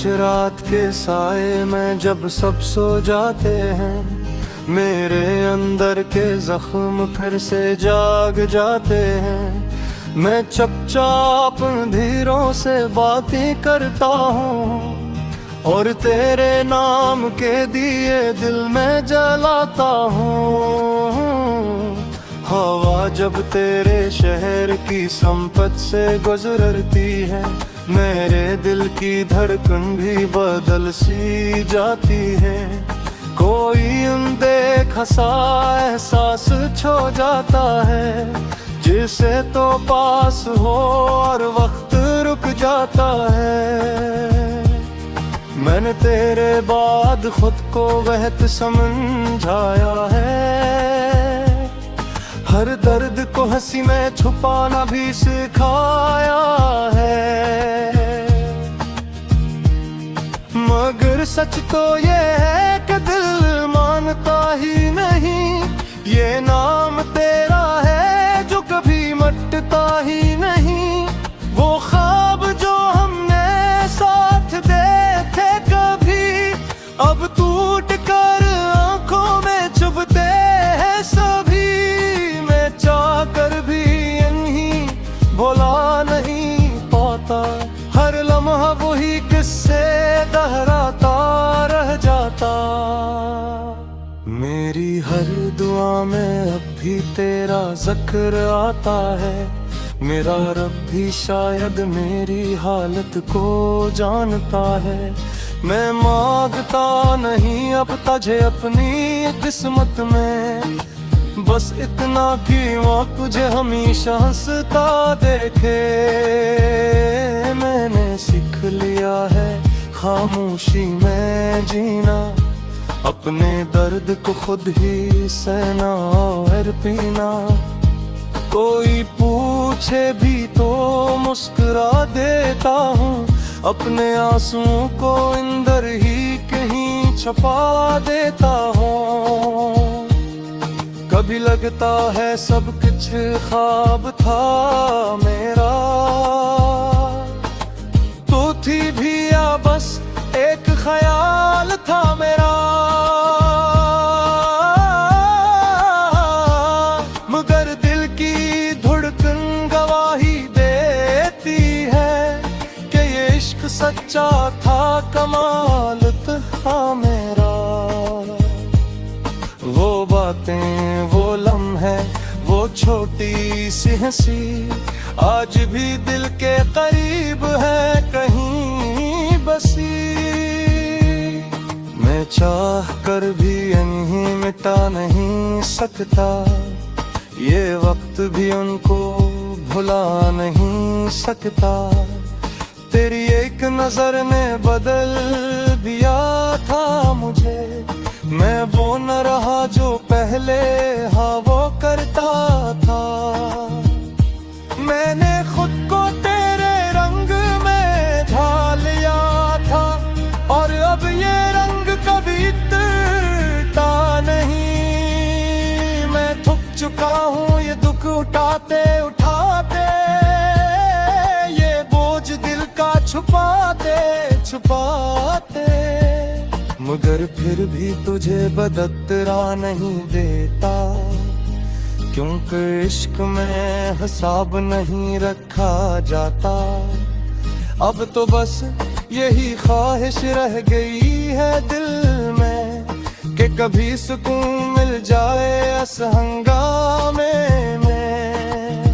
खामोश रात के साए में जब सब सो जाते हैं, मेरे अंदर के जख्म फिर से जाग जाते हैं। मैं चुपचाप अंधेरों से बातें करता हूँ और तेरे नाम के दिए दिल में जलाता हूँ। हवा जब तेरे शहर की संपत से गुजरती है, मेरे दिल की धड़कन भी बदल सी जाती है। कोई अनदेखा सा एहसास छो जाता है, जिसे तो पास हो और वक्त रुक जाता है। मैंने तेरे बाद खुद को वहत समझाया है, हर दर्द को हंसी में छुपाना भी सिखाया है। मगर सच तो ये है कि दिल मानता ही नहीं, ये नाम तेरा है जो कभी मिटता ही नहीं। वो ख्वाब जो हमने साथ देखे कभी, अब टूट कर आंखों में चुभते हैं सभी। मैं चाह कर भी इन्हीं भुला नहीं पाता, हर लम्हा वही किस्से दोहराता रह जाता। मेरी हर दुआ में अब भी तेरा जिक्र आता है, मेरा रब भी शायद मेरी हालत को जानता है। मैं मांगता नहीं अब तुझे अपनी किस्मत में, बस इतना कि वो तुझे हमेशा हंसता देखे। मैंने सीख लिया है खामोशी में जीना, अपने दर्द को खुद ही सहना और पीना। कोई पूछे भी तो मुस्कुरा देता हूँ, अपने आंसुओं को अंदर ही कहीं छुपा देता हूँ। कभी लगता है सब कुछ ख्वाब था मेरा, तो थी भी या बस एक ख्याल था मेरा। मगर दिल की धड़कन गवाही देती है कि ये इश्क सच्चा था, कमाल था मेरा। वो बातें, वो लम्हे, वो छोटी सी हंसी आज भी दिल के करीब है कहीं बसी। मैं चाह कर भी इन्हीं मिटा नहीं सकता, ये वक्त भी उनको भुला नहीं सकता। तेरी एक नजर ने बदल दिया था मुझे, मैं वो न रहा जो पहले हाँ वो करता था। मैंने खुद को तेरे रंग में ढाल लिया था, और अब ये रंग कभी इतना नहीं। मैं थक चुका हूँ ये दुख उठाते उठाते, ये बोझ दिल का छुपाते छुपाते। मगर फिर भी तुझे बदतरा नहीं देता, क्योंकि इश्क में हिसाब नहीं रखा जाता। अब तो बस यही ख्वाहिश रह गई है दिल में कि कभी सुकून मिल जाए इस हंगामे में।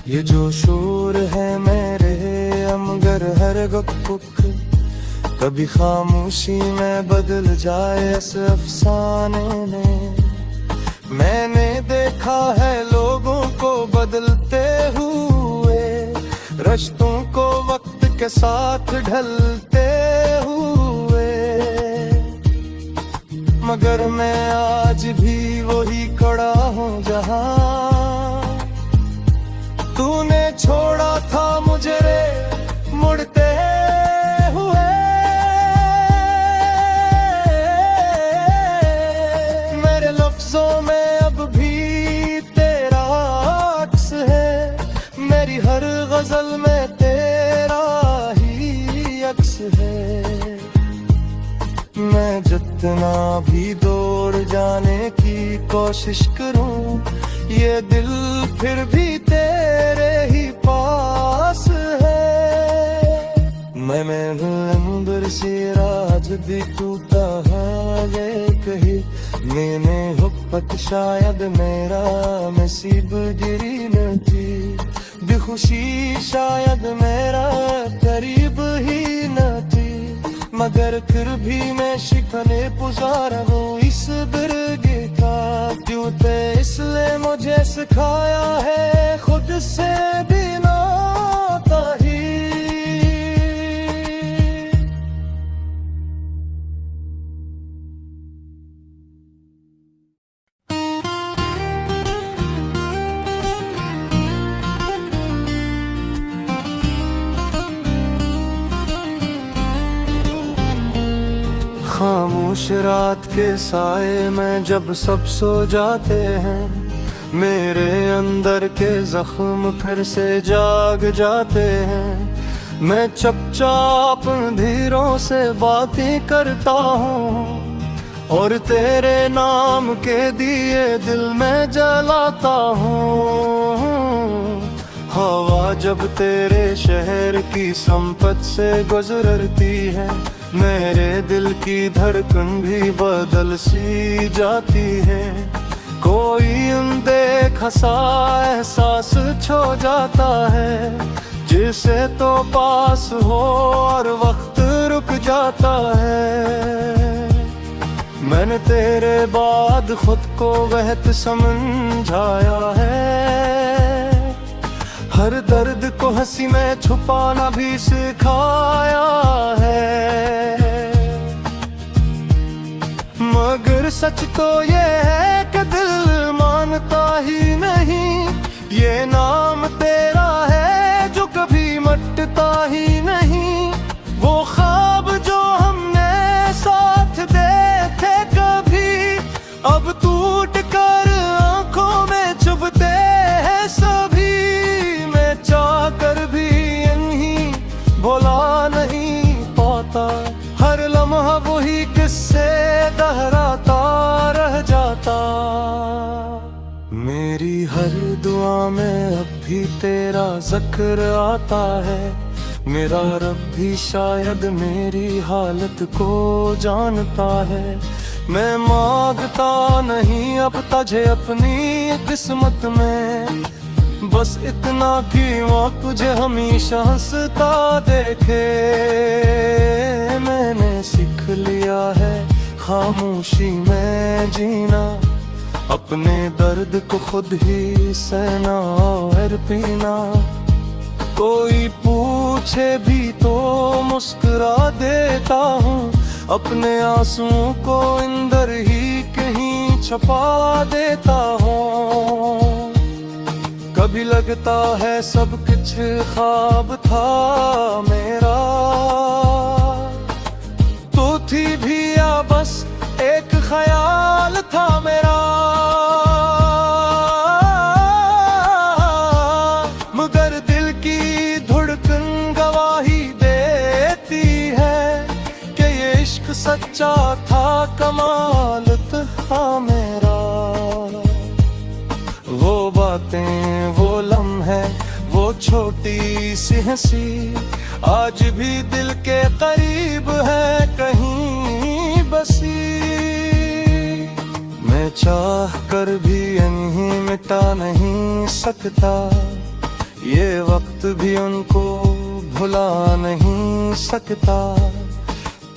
ये जो शोर है मेरे मगर हर गुक कभी खामोशी में बदल जाए इस अफसाने में। मैंने देखा है लोगों को बदलते हुए, रिश्तों को वक्त के साथ ढलते हुए। मगर मैं आज भी वही खड़ा हूँ जहाँ तूने छोड़ा था मुझे रे मुड़ते हुए। मेरे लफ्जों में अब भी तेरा अक्स है, मेरी हर गजल में तेरा ही अक्स है। मैं जितना भी दूर जाने की कोशिश करूं, ये दिल फिर भी तेरे ही पास है। मैं अंदर से राज भी टूटा है, ये कही मैंने हुक्कत शायद मेरा नसीब गिरी न थी, बेखुशी शायद मेरा करीब ही न थी, मगर फिर भी मैं शिकने पुजारा हूँ इस बिरगे का। जूते इसलिए मुझे सिखाया है खुद से भी नाता ही। खामोश रात के साए में जब सब सो जाते हैं, मेरे अंदर के जख्म फिर से जाग जाते हैं। मैं चुपचाप अंधेरों से बातें करता हूँ और तेरे नाम के दिए दिल में जलाता हूँ। हवा जब तेरे शहर की संपत से गुजरती है, मेरे दिल की धड़कन भी बदल सी जाती है। कोई अनदेखा सा एहसास छो जाता है, जिसे तो पास हो और वक्त रुक जाता है। मैंने तेरे बाद खुद को बेहद समझाया है, हर दर्द को हंसी में छुपाना भी सिखाया है। मगर सच तो ये है कि दिल मानता ही नहीं, ये नाम तेरा है जो कभी मिटता ही नहीं। वो ख्वाब जो हमने साथ देखे कभी, अब टूट कर आंखों में चुभते हैं सभी। मैं चाह कर भी इन्हीं भुला नहीं पाता, हर लम्हा वही किस्से दोहराता रह जाता। मेरी हर दुआ में अब भी तेरा जिक्र आता है, मेरा रब भी शायद मेरी हालत को जानता है। मैं मांगता नहीं अब तुझे अपनी किस्मत में, बस इतना कि वो तुझे हमेशा हंसता देखे। मैंने सीख लिया है खामोशी में जीना, अपने दर्द को खुद ही सहना और पीना। कोई पूछे भी तो मुस्कुरा देता हूँ, अपने आंसुओं को अंदर ही कहीं छुपा देता हूँ। कभी लगता है सब कुछ ख्वाब था मेरा, तू थी भी या बस एक ख्याल था मेरा। मगर दिल की धड़कन गवाही देती है कि ये इश्क सच्चा था, कमाल था मेरा। वो बातें, वो लम्हे, वो छोटी सी हंसी आज भी दिल के करीब है कहीं बसी। मैं चाह कर भी इन्हें मिटा नहीं सकता, ये वक्त भी उनको भुला नहीं सकता।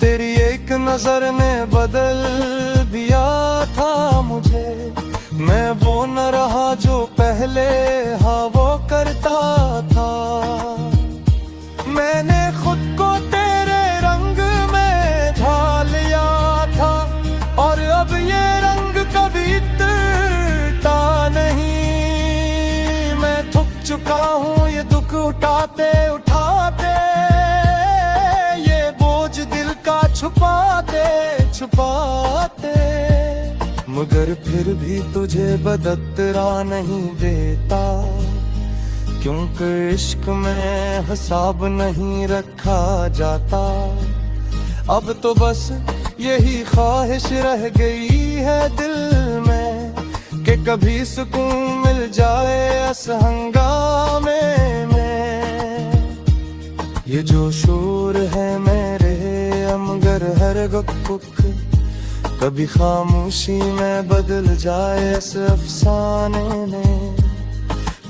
तेरी एक नजर ने बदल दिया था मुझे, मैं वो न रहा जो पहले हाँ वो करता था। मैंने खुद को तेरे रंग में ढाल लिया था, और अब ये रंग कभी इतना नहीं। मैं थक चुका हूँ ये दुख उठाते उठाते, ये बोझ दिल का छुपाते छुपाते। मगर फिर भी तुझे बदतरा नहीं देता, क्योंकि इश्क में हिसाब नहीं रखा जाता। अब तो बस यही ख्वाहिश रह गई है दिल में कि कभी सुकून मिल जाए इस हंगामे में। ये जो शोर है मेरे मगर हर गुक कभी खामोशी में बदल जाए इस अफसाने में।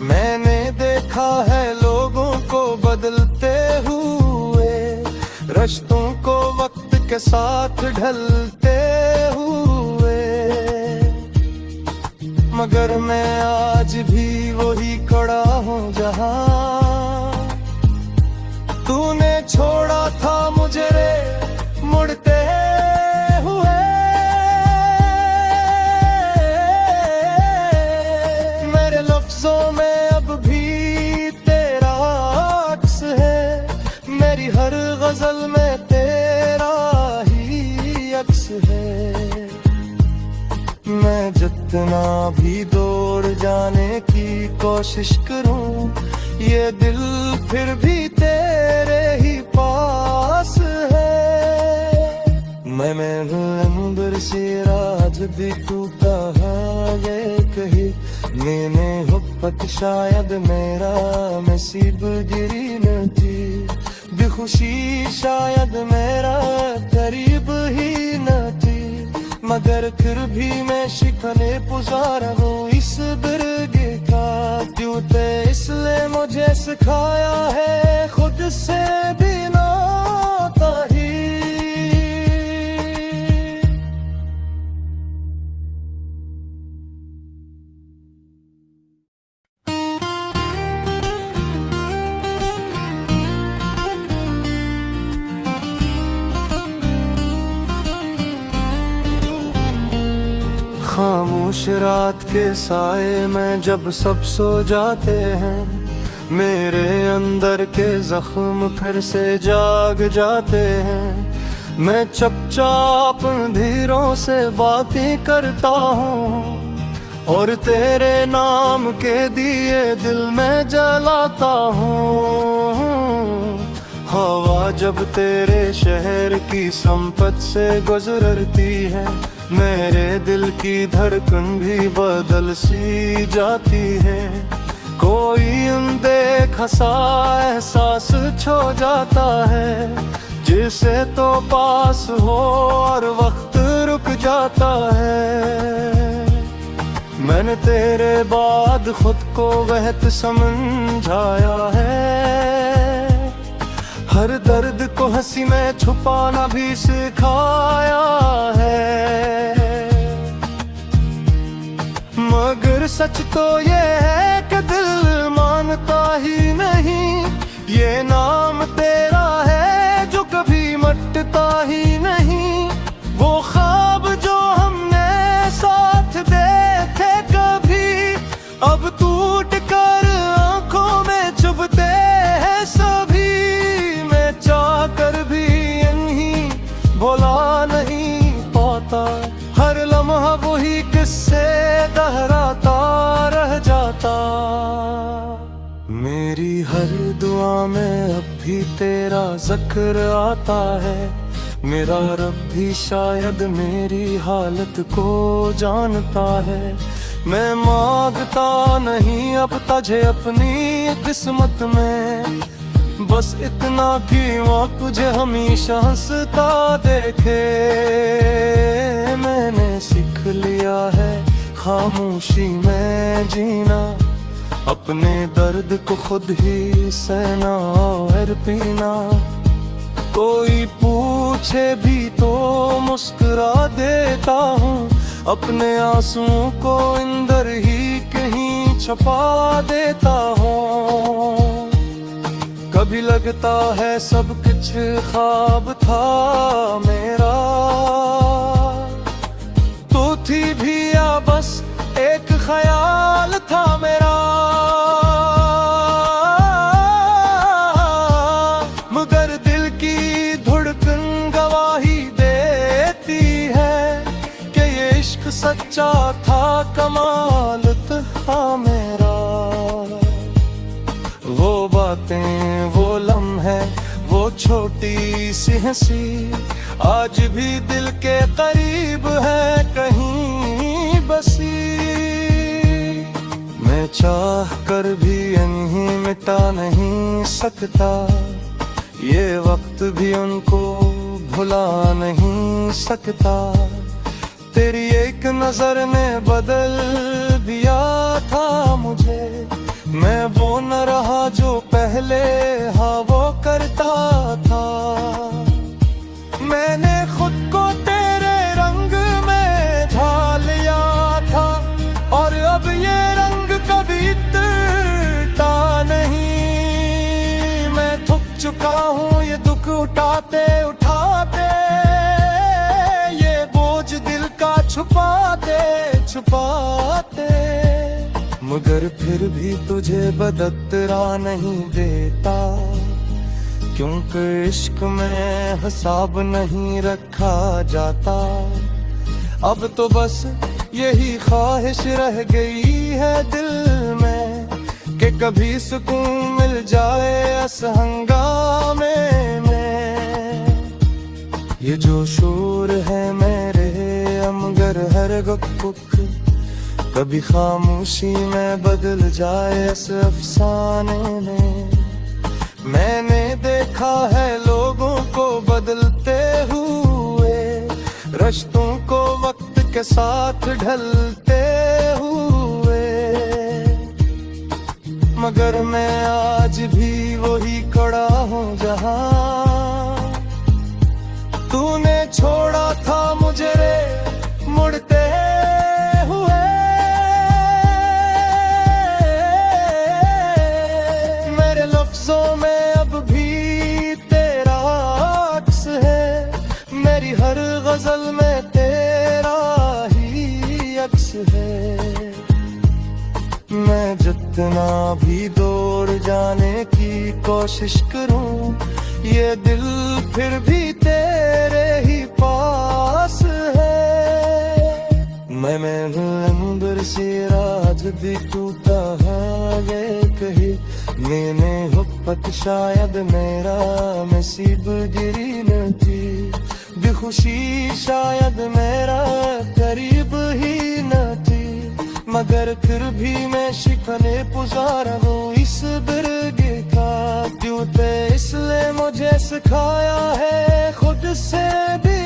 मैंने देखा है लोगों को बदलते हुए, रिश्तों को वक्त के साथ ढलते हुए, मगर मैं आज भी वही खड़ा हूँ जहाँ तूने छोड़ा था मुझे रे मुड़ते हुए। मेरे लफ्जों में अब भी तेरा अक्स है, मेरी हर गजल में तेरा ही अक्स है। मैं जितना भी दौड़ जाने की कोशिश करूं, ये दिल फिर भी तेरे ही पास है। मैं अंदर से राज भी टूटा है ये कही मैंने हुब्बत शायद मेरा नसीब गिरी न थी, बेखुशी शायद मेरा करीब ही न थी, मगर फिर भी मैं शिकने पुजारा हूँ इस बिरगे का। क्यों ते इसलिए मुझे सिखाया है खुद से भी नाता ही। खामोश रात के साए में जब सब सो जाते हैं, मेरे अंदर के जख्म फिर से जाग जाते हैं। मैं चुपचाप अंधेरों से बातें करता हूँ और तेरे नाम के दिए दिल में जलाता हूँ। हवा जब तेरे शहर की संपत से गुजरती है, मेरे दिल की धड़कन भी बदल सी जाती है। कोई अनदेखा सा एहसास छो जाता है, जिसे तो पास हो और वक्त रुक जाता है। मैंने तेरे बाद खुद को वहत समझाया है, हर दर्द को हंसी में छुपाना भी सिखाया है। मगर सच तो ये है कि दिल मानता ही नहीं, ये नाम तेरा है जो कभी मिटता ही नहीं। वो ख्वाब जो हमने साथ देखे कभी, अब टूट कर आंखों में चुभते हैं सभी। मैं चाह कर भी इन्हीं भुला नहीं पाता, हर लम्हा वही किस्से दोहराता रह जाता। मेरी हर दुआ में अब भी तेरा जिक्र आता है, मेरा रब भी शायद मेरी हालत को जानता है। मैं मांगता नहीं अब तुझे अपनी किस्मत में, बस इतना कि वो तुझे हमेशा हंसता देखे। मैंने सीख लिया है खामोशी में जीना, अपने दर्द को खुद ही सहना और पीना। कोई पूछे भी तो मुस्कुरा देता हूँ, अपने आंसुओं को अंदर ही कहीं छुपा देता हूँ। कभी लगता है सब कुछ ख्वाब था मेरा, तो थी भी या बस एक ख्याल था मेरा। मगर दिल की धड़कन गवाही देती है कि ये इश्क सच्चा था, कमाल था मेरा। वो बातें, वो लम्हे, वो छोटी सी हंसी, आज भी दिल के करीब है कहीं बसी। मैं चाह कर भी इन्हीं मिटा नहीं सकता, ये वक्त भी उनको भुला नहीं सकता। तेरी एक नजर ने बदल दिया था मुझे, मैं वो न रहा जो पहले हाँ वो करता था। मैंने खुद को तेरे रंग में ढाल लिया था, और अब ये रंग कभी इतना नहीं। मैं थक चुका हूँ ये दुख उठाते उठाते, ये बोझ दिल का छुपाते छुपाते। मगर फिर भी तुझे बदतरा नहीं देता, क्योंकि इश्क में हिसाब नहीं रखा जाता। अब तो बस यही ख्वाहिश रह गई है दिल में, कि कभी सुकून मिल जाए इस हंगामे में। ये जो शोर है मेरे अमगर हर गुक, कभी खामोशी में बदल जाए इस अफसाने में। मैंने देखा है लोगों को बदलते हुए, रिश्तों को वक्त के साथ ढलते हुए। मगर मैं आज भी वही खड़ा हूँ जहाँ तूने छोड़ा था मुझे रे मुड़ते हुए। मेरे लफ्जों में अब भी तेरा अक्स है, मेरी हर गजल में तेरा ही अक्स है। मैं जितना भी दूर जाने की कोशिश करूं, ये दिल फिर भी तेरे ही पास है। मैं अंदर से राज भी टूटा है ये कही, मैंने हुप्पत शायद मेरा नसीब गिरी न थी। बेखुशी शायद मेरा करीब ही न थी, मगर फिर भी मैं शिकने पुजारा हूँ इस बिरगे का। क्यों ते इसलिए मुझे सिखाया है खुद से भी